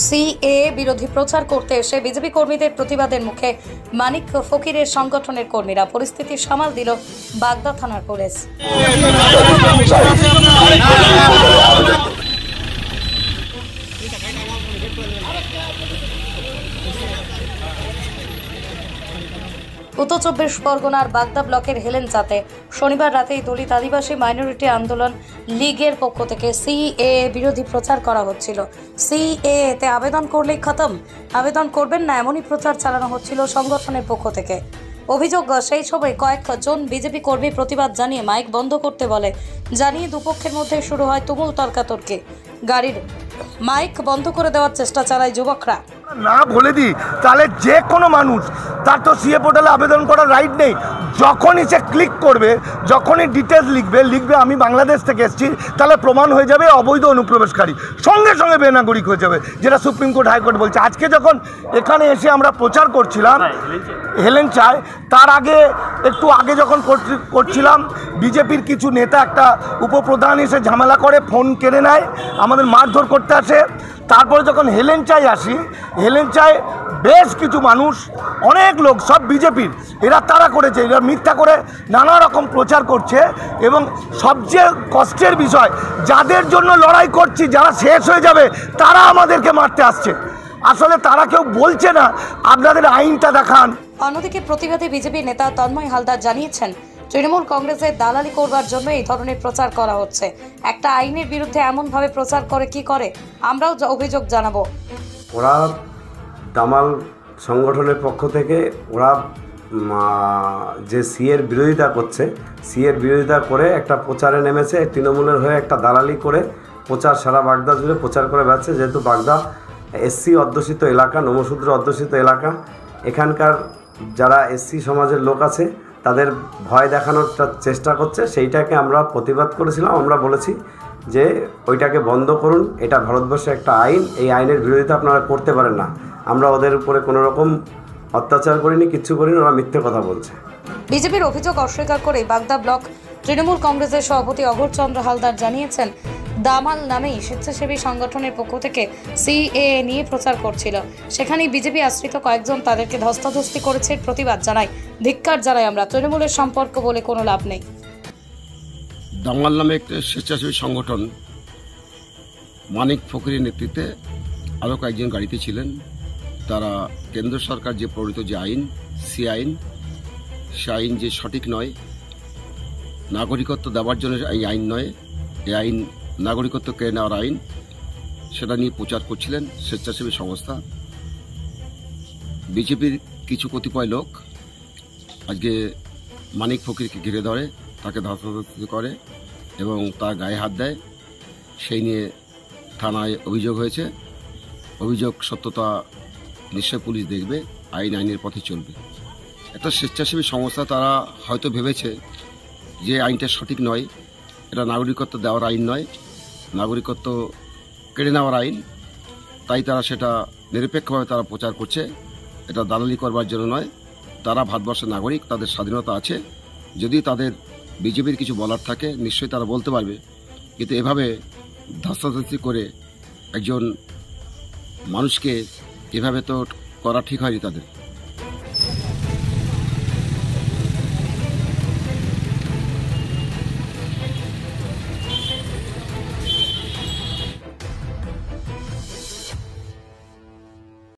CA বিরোধী প্রচার করতে এসে বিজেপি কর্মীদের প্রতিবাদের মুখে মানিক ফকিরের সংগঠনের কর্মীরা পরিস্থিতি সামাল দিল বাগদা থানার পুলিশ। উত্তর চব্বিশ পরগনার বাগদা ব্লকের হেলেঞ্চাতে শনিবার রাতেই দলিত আদিবাসী মাইনরিটি আন্দোলন লীগের পক্ষ থেকে সিএ বিরোধী প্রচার করা হচ্ছিল। সিএ তে আবেদন করলেই খতম, আবেদন করবেন না, এমনই প্রচার চালানো হচ্ছিল সংগঠনের পক্ষ থেকে। অভিযোগ, সেই সময় কয়েকজন বিজেপি কর্মী প্রতিবাদ জানিয়ে মাইক বন্ধ করতে বলে, জানিয়ে দুপক্ষের মধ্যে শুরু হয় তুমুল তর্কাতর্কি। গাড়ির মাইক বন্ধ করে দেওয়ার চেষ্টা চালায় যুবকরা। না বলে দিই তাহলে যে কোনো মানুষ তার তো সিএ পোর্টালে আবেদন করার রাইট নেই। যখনই সে ক্লিক করবে, যখনই ডিটেলস লিখবে আমি বাংলাদেশ থেকে এসেছি, তাহলে প্রমাণ হয়ে যাবে অবৈধ অনুপ্রবেশকারী, সঙ্গে সঙ্গে বেনাগরিক হয়ে যাবে, যেটা সুপ্রিম কোর্ট হাইকোর্ট বলছে। আজকে যখন এখানে এসে আমরা প্রচার করছিলাম হেলেঞ্চায়, তার আগে একটু আগে যখন করছিলাম বিজেপির কিছু নেতা একটা উপপ্রধান এসে ঝামেলা করে, ফোন কেড়ে নেয়, আমাদের মারধর করতে আসে। তারপরে যখন হেলেঞ্চায় আসি, হেলেঞ্চায় বেশ কিছু মানুষ, অনেক লোক, সব বিজেপির, এরা তারা করেছে, এরা মিথ্যা করে নানা রকম প্রচার করছে। এবং সবচেয়ে কষ্টের বিষয়, যাদের জন্য লড়াই করছি, যারা শেষ হয়ে যাবে, তারা আমাদেরকে মারতে আসছে। আসলে তারা কেউ বলছে না আপনাদের আইনটা দেখান। অন্যদিকে প্রতিবাদী বিজেপি নেতা তন্ময় হালদার জানিয়েছেন, তৃণমূল কংগ্রেসের দালালি করবার জন্য এই ধরনের প্রচার করা হচ্ছে। একটা আইনের বিরুদ্ধে এমনভাবে প্রচার করে কি করে, আমরাও অভিযোগ জানাবো। ওরা দামাল সংগঠনের পক্ষ থেকে ওরা যে সিএর বিরোধিতা করছে, সিএর বিরোধিতা করে একটা প্রচারে নেমেছে, তৃণমূলের হয়ে একটা দালালি করে প্রচার সারা বাগদা জুড়ে প্রচার করে বেড়াচ্ছে। যেহেতু বাগদা এসসি অধ্যুষিত এলাকা, নমশূদ্র অধ্যুষিত এলাকা, এখানকার যারা এসসি সমাজের লোক আছে তাদের ভয় দেখানোর চেষ্টা করছে, সেইটাকে আমরা প্রতিবাদ করেছিলাম। আমরা বলেছি যে ওইটাকে বন্ধ করুন, এটা ভারতবর্ষে একটা আইন, এই আইনের বিরোধিতা আপনারা করতে পারেন না। আমরা ওদের উপরে কোনো রকম অত্যাচার করিনি, কিচ্ছু করিনি, ওরা মিথ্যে কথা বলছে। বিজেপির অভিযোগ অস্বীকার করে বাগদা ব্লক তৃণমূল কংগ্রেসের সভাপতি অঘোরচন্দ্র হালদার জানিয়েছেন, দামাল নামেই স্বেচ্ছাসেবী সংগঠনের পক্ষ থেকে সিএ নিয়ে প্রচার করছিল, সেখানেই বিজেপি আশ্রিত কয়েকজন তাদেরকে ধস্তাধস্তি করেছে। প্রতিবাদ জানাই, ধিক্কার জানাই আমরা, তৃণমূলের সম্পর্ক বলে কোনো লাভ নেই। দামাল নামে একটি স্বেচ্ছাসেবী সংগঠন মানিক ফকিরের নেতৃত্বে আরও কয়েকজন গাড়িতে ছিলেন। তারা কেন্দ্র সরকার যে প্রণীত যে আইন, সে আইন যে সঠিক নয়, নাগরিকত্ব দেওয়ার জন্য এই আইন নয়, এই আইন নাগরিকত্ব কেড়ে নেওয়ার আইন, সেটা নিয়ে প্রচার করছিলেন স্বেচ্ছাসেবী সংস্থা। বিজেপির কিছু কতিপয় লোক আজকে মানিক ফকিরকে ঘিরে ধরে, তাকে ধস্তাধস্তি করে এবং তার গায়ে হাত দেয়। সেই নিয়ে থানায় অভিযোগ হয়েছে। অভিযোগ সত্যতা নিশ্চয় পুলিশ দেখবে, আইনের পথে চলবে। একটা স্বেচ্ছাসেবী সংস্থা, তারা হয়তো ভেবেছে যে আইনটা সঠিক নয়, এটা নাগরিকত্ব দেওয়ার আইন নয়, নাগরিকত্ব কেড়ে নেওয়ার আইন, তাই তারা সেটা নিরপেক্ষভাবে তারা প্রচার করছে। এটা দালালি করবার জন্য নয়। তারা ভারতবর্ষের নাগরিক, তাদের স্বাধীনতা আছে। যদি তাদের বিজেপির কিছু বলার থাকে নিশ্চয়ই তারা বলতে পারবে, কিন্তু এভাবে ধস্তাধস্তি করে একজন মানুষকে এভাবে তো করা ঠিক হয়নি তাদের।